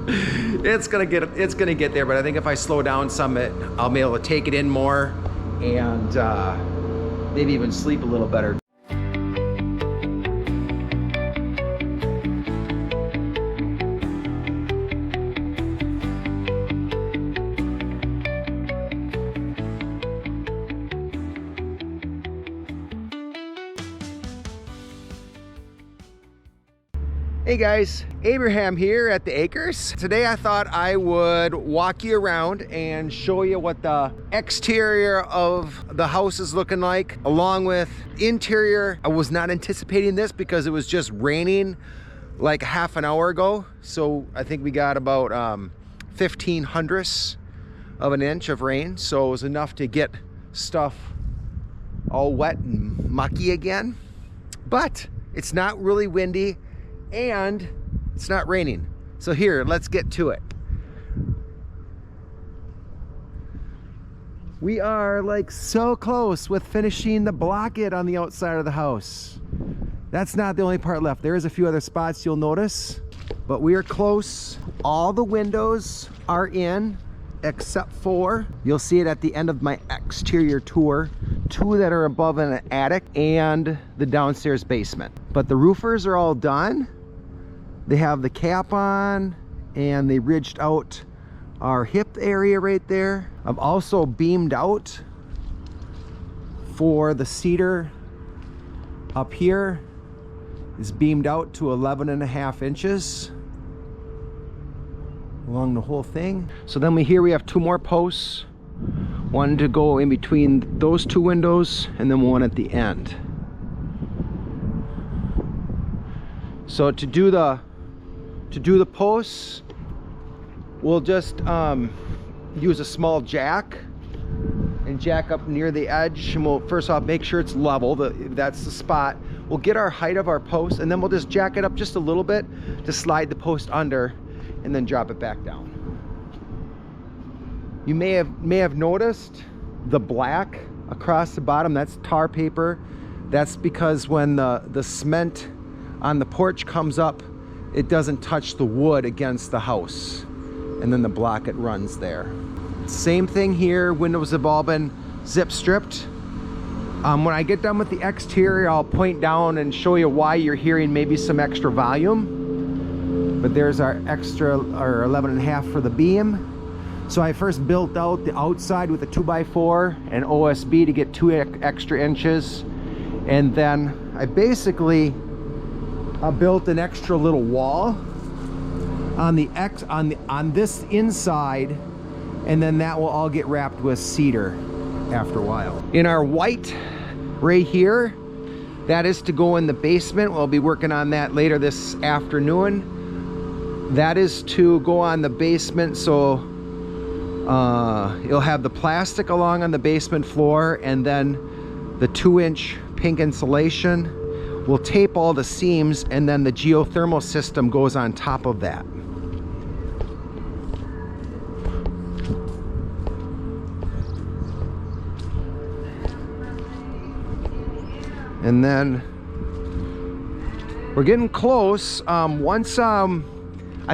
It's gonna get there, but I think if I slow down some, I'll be able to take it in more and maybe even sleep a little better. Hey guys, Abraham here at the Acres. Today I thought I would walk you around and show you what the exterior of the house is looking like, along with interior. I was not anticipating this because it was just raining like half an hour ago. So I think we got about 1/1500ths of an inch of rain. So it was enough to get stuff all wet and mucky again. But it's not really windy and it's not raining. So here, let's get to it. We are like so close with finishing the blockade on the outside of the house. That's not the only part left. There is a few other spots you'll notice, but we are close. All the windows are in except for, you'll see it at the end of my exterior tour, 2 that are above in an attic and the downstairs basement. But the roofers are all done. They have the cap on and they ridged out our hip area right there. I've also beamed out for the cedar up here. Is beamed out to 11.5 inches along the whole thing. So then we have 2 more posts, one to go in between those 2 windows and then one at the end. So to do the posts, we'll just use a small jack and jack up near the edge, and we'll first off make sure it's level. That's the spot. We'll get our height of our post, and then we'll just jack it up just a little bit to slide the post under and then drop it back down. You may have noticed the black across the bottom. That's tar paper. That's because when the cement on the porch comes up, it doesn't touch the wood against the house, and then the block, it runs there. Same thing here. Windows have all been zip stripped. When I get done with the exterior, I'll point down and show you why you're hearing maybe some extra volume. But there's our extra, or 11.5 for the beam. So I first built out the outside with a 2x4 and OSB to get 2 extra inches, and then I basically built an extra little wall on this inside, and then that will all get wrapped with cedar after a while. In our white right here, that is to go in the basement. We'll be working on that later this afternoon. That is to go on the basement, so you'll have the plastic along on the basement floor, and then the 2-inch pink insulation. We'll tape all the seams, and then the geothermal system goes on top of that. And then we're getting close. I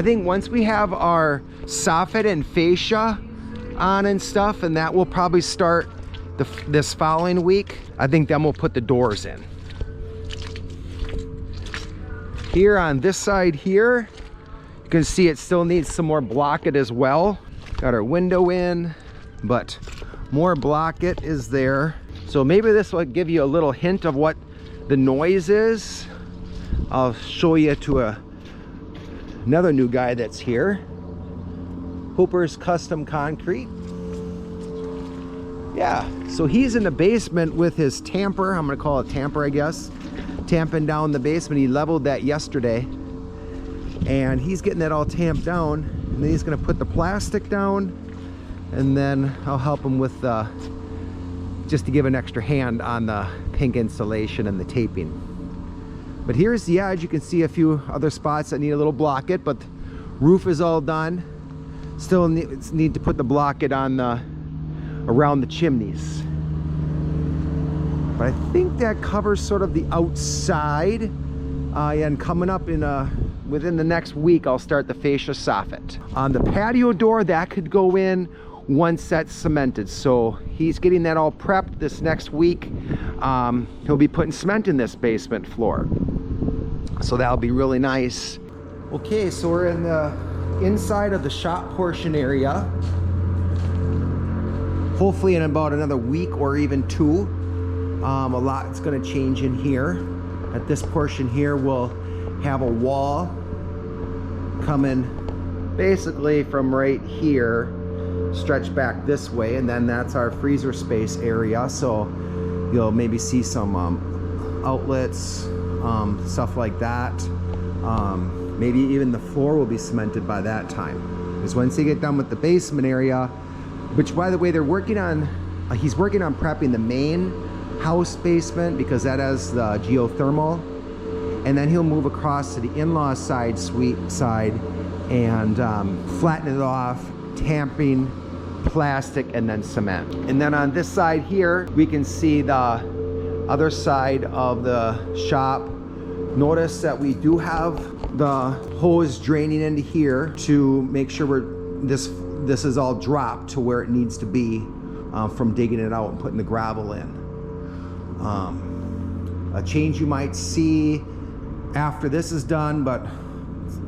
think once we have our soffit and fascia on and stuff, and that will probably start this following week, I think then we'll put the doors in. Here on this side here, you can see it still needs some more blockade as well. Got our window in, but more blockade is there. So maybe this will give you a little hint of what the noise is. I'll show you to another new guy that's here. Hooper's Custom Concrete. Yeah, so he's in the basement with his tamper. I'm gonna call it tamper, I guess. Tamping down the basement. He leveled that yesterday, and he's getting that all tamped down, and then he's gonna put the plastic down, and then I'll help him with just to give an extra hand on the pink insulation and the taping. But here's the edge. You can see a few other spots that need a little blockade, but the roof is all done. Still need to put the blockade on around the chimneys. But I think that covers sort of the outside. And coming up in within the next week, I'll start the fascia soffit. On the patio door, that could go in once that's cemented. So he's getting that all prepped this next week. He'll be putting cement in this basement floor. So that'll be really nice. Okay, so we're in the inside of the shop portion area. Hopefully in about another week or even 2. A lot's gonna change in here. At this portion here, we'll have a wall coming basically from right here, stretch back this way, and then that's our freezer space area. So you'll maybe see some outlets, stuff like that. Maybe even the floor will be cemented by that time. Because once they get done with the basement area, which by the way, they're working on, he's working on prepping the main house basement because that has the geothermal. And then he'll move across to the in-law side, suite side, and flatten it off, tamping, plastic, and then cement. And then on this side here, we can see the other side of the shop. Notice that we do have the hose draining into here to make sure this is all dropped to where it needs to be from digging it out and putting the gravel in. A change you might see after this is done, but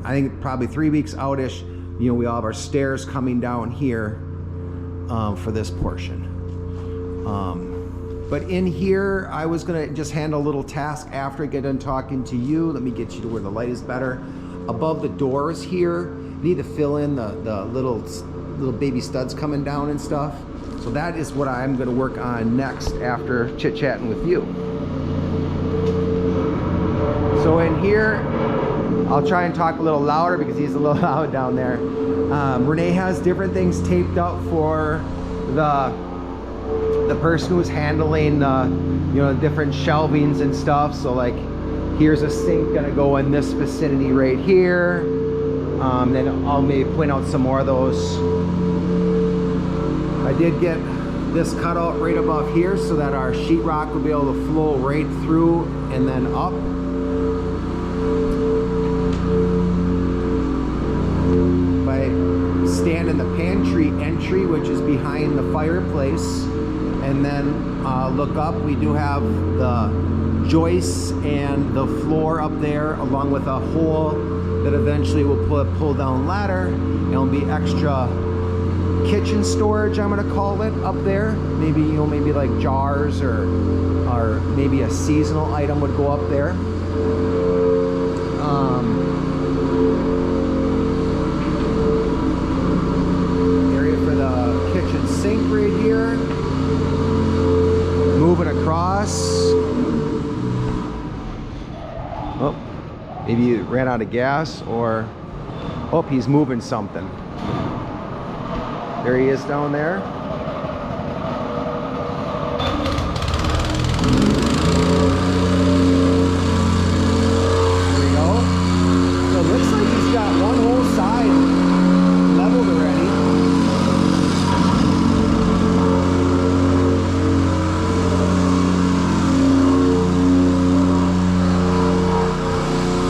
I think probably 3 weeks outish, you know, we all have our stairs coming down here for this portion. But in here, I was gonna just handle a little task after I get done talking to you. Let me get you to where the light is better. Above the doors here, you need to fill in the little baby studs coming down and stuff. So that is what I'm gonna work on next after chit-chatting with you. So in here, I'll try and talk a little louder because he's a little loud down there. Renee has different things taped up for the person who's handling you know, different shelvings and stuff. So like, here's a sink gonna go in this vicinity right here. Then I'll maybe point out some more of those. I did get this cut out right above here so that our sheetrock will be able to flow right through and then up. If I stand in the pantry entry, which is behind the fireplace, and then look up, we do have the joists and the floor up there, along with a hole that eventually will put a pull down ladder, and it'll be extra kitchen storage, I'm gonna call it, up there. Maybe, you know, maybe like jars or maybe a seasonal item would go up there. Area for the kitchen sink right here. Moving across. Oh, maybe he ran out of gas, or oh, he's moving something. There he is down there. There we go. So it looks like he's got one whole side leveled already.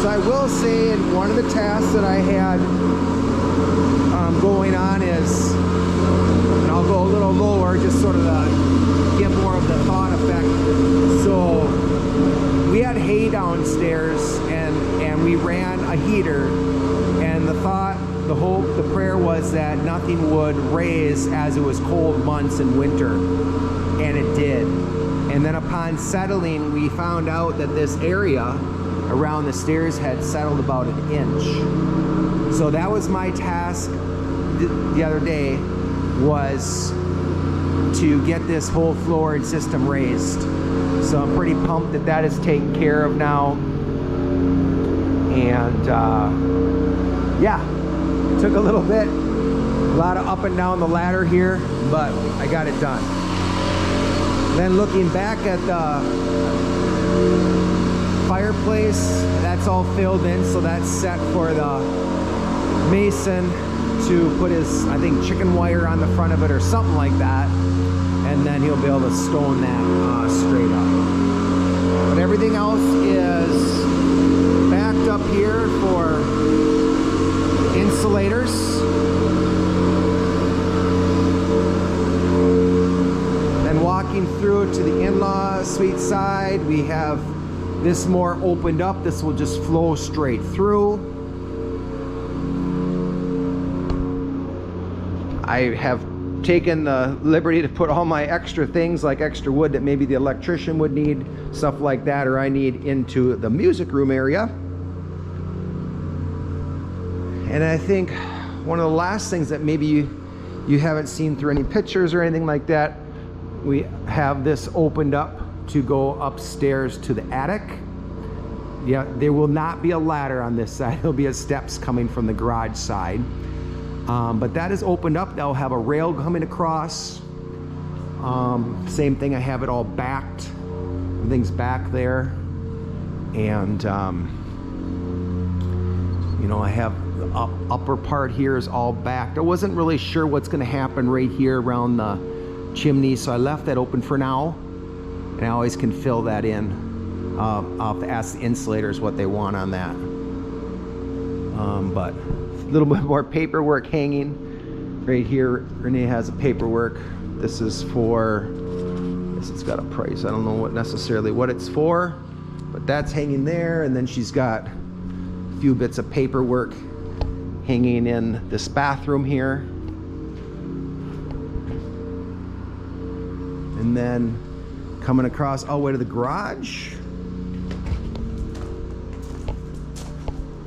So I will say, in one of the tasks that I had going on is, and I'll go a little lower just sort of to get more of the thought effect. So we had hay downstairs and we ran a heater, and the thought, the hope, the prayer was that nothing would raise as it was cold months in winter, and it did. And then upon settling, we found out that this area around the stairs had settled about 1 inch. So that was my task the other day, was to get this whole floor and system raised. So I'm pretty pumped that that is taken care of now. And yeah, it took a little bit, a lot of up and down the ladder here, but I got it done. Then looking back at the fireplace, that's all filled in, so that's set for the mason to put his, I think, chicken wire on the front of it or something like that, and then he'll be able to stone that straight up. But everything else is backed up here for insulators. Then walking through to the in-law suite side, we have this more opened up. This will just flow straight through. I have taken the liberty to put all my extra things, like extra wood that maybe the electrician would need, stuff like that, or I need, into the music room area. And I think one of the last things that maybe you haven't seen through any pictures or anything like that, we have this opened up to go upstairs to the attic. Yeah, there will not be a ladder on this side. There'll be steps coming from the garage side. But that is opened up. They'll have a rail coming across. Same thing, I have it all backed. Everything's back there. And, you know, I have the upper part here is all backed. I wasn't really sure what's gonna happen right here around the chimney, so I left that open for now. And I always can fill that in. I'll have to ask the insulators what they want on that. But a little bit more paperwork hanging right here. Renee has a paperwork. This is for, this has got a price. I don't know necessarily what it's for, but that's hanging there. And then she's got a few bits of paperwork hanging in this bathroom here. And then coming across all the way to the garage.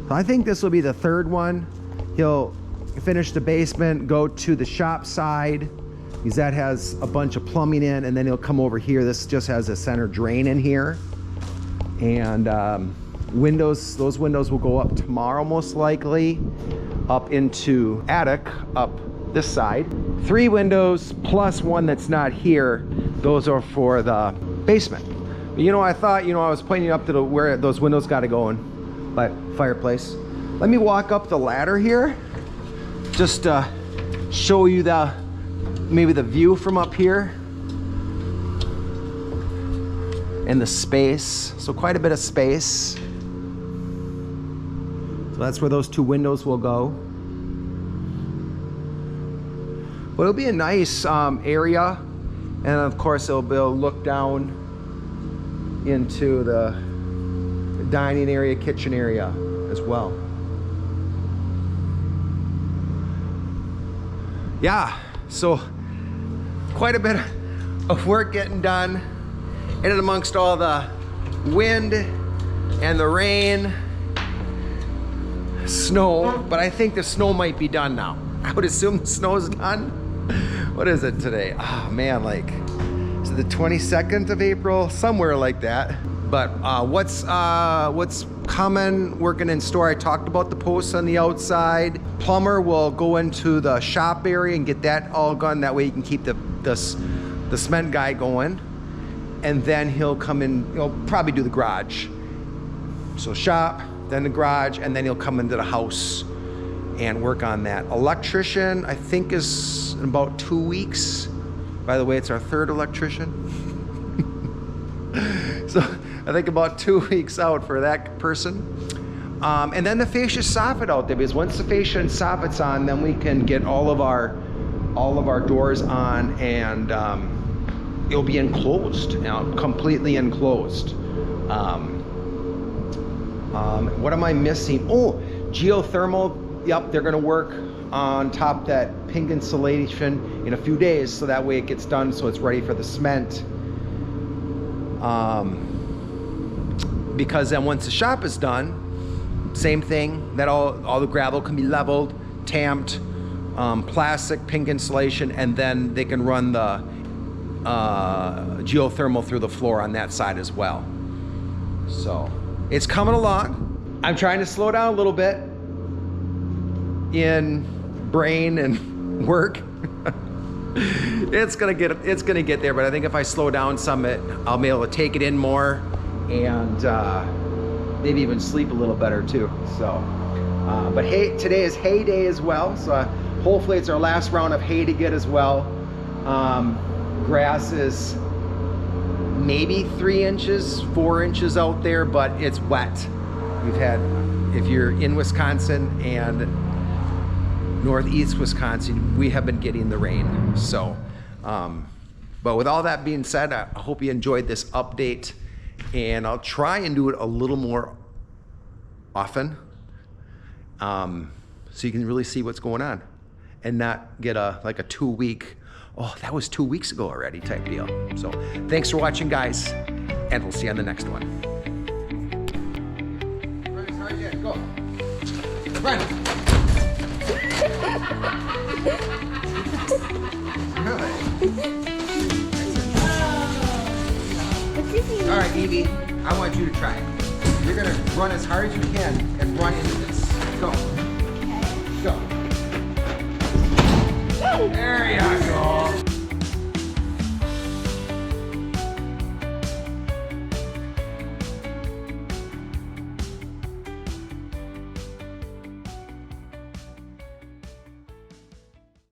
So I think this will be the third one. He'll finish the basement, go to the shop side, because that has a bunch of plumbing in, and then he'll come over here. This just has a center drain in here. And windows, those windows will go up tomorrow most likely, up into attic, up this side. 3 windows plus one that's not here. Those are for the basement. But you know, I thought, you know, I was pointing up to where those windows got to go in. But fireplace. Let me walk up the ladder here, just to show you maybe the view from up here and the space. So quite a bit of space. So that's where those 2 windows will go. But it'll be a nice area, and of course it'll look down into the dining area, kitchen area as well. Yeah, so quite a bit of work getting done, in and amongst all the wind and the rain, snow, but I think the snow might be done now. I would assume the snow is done. What is it today? Oh man, like, is it the 22nd of April? Somewhere like that. But what's coming, working in store, I talked about the posts on the outside. Plumber will go into the shop area and get that all done. That way you can keep the cement guy going. And then he'll come in, he'll probably do the garage. So shop, then the garage, and then he'll come into the house and work on that. Electrician, I think, is in about 2 weeks. By the way, it's our 3rd electrician. So I think about 2 weeks out for that person. And then the fascia soffit out there, because once the fascia and soffit's on, then we can get all of our doors on, and it'll be enclosed, you know, completely enclosed. What am I missing? Oh, geothermal. Yep, they're gonna work on top of that pink insulation in a few days, so that way it gets done, so it's ready for the cement. Because then once the shop is done, same thing, that all the gravel can be leveled, tamped, plastic, pink insulation, and then they can run the geothermal through the floor on that side as well. So it's coming along. I'm trying to slow down a little bit in brain and work. It's gonna get there, but I think if I slow down some, I'll be able to take it in more, and maybe even sleep a little better too. So, but hey, today is hay day as well, so hopefully it's our last round of hay to get as well. Grass is maybe 3 inches, 4 inches out there, but it's wet. We've had, if you're in Wisconsin and northeast Wisconsin, we have been getting the rain. So, but with all that being said, I hope you enjoyed this update, and I'll try and do it a little more often, so you can really see what's going on and not get like a 2-week, oh, that was 2 weeks ago already type deal. So thanks for watching, guys, and we'll see you on the next one. Run as hard as you can. Go. Run. Really? All right, Evie, I want you to try it. You're gonna run as hard as you can and run into this. Go. Go. There you go.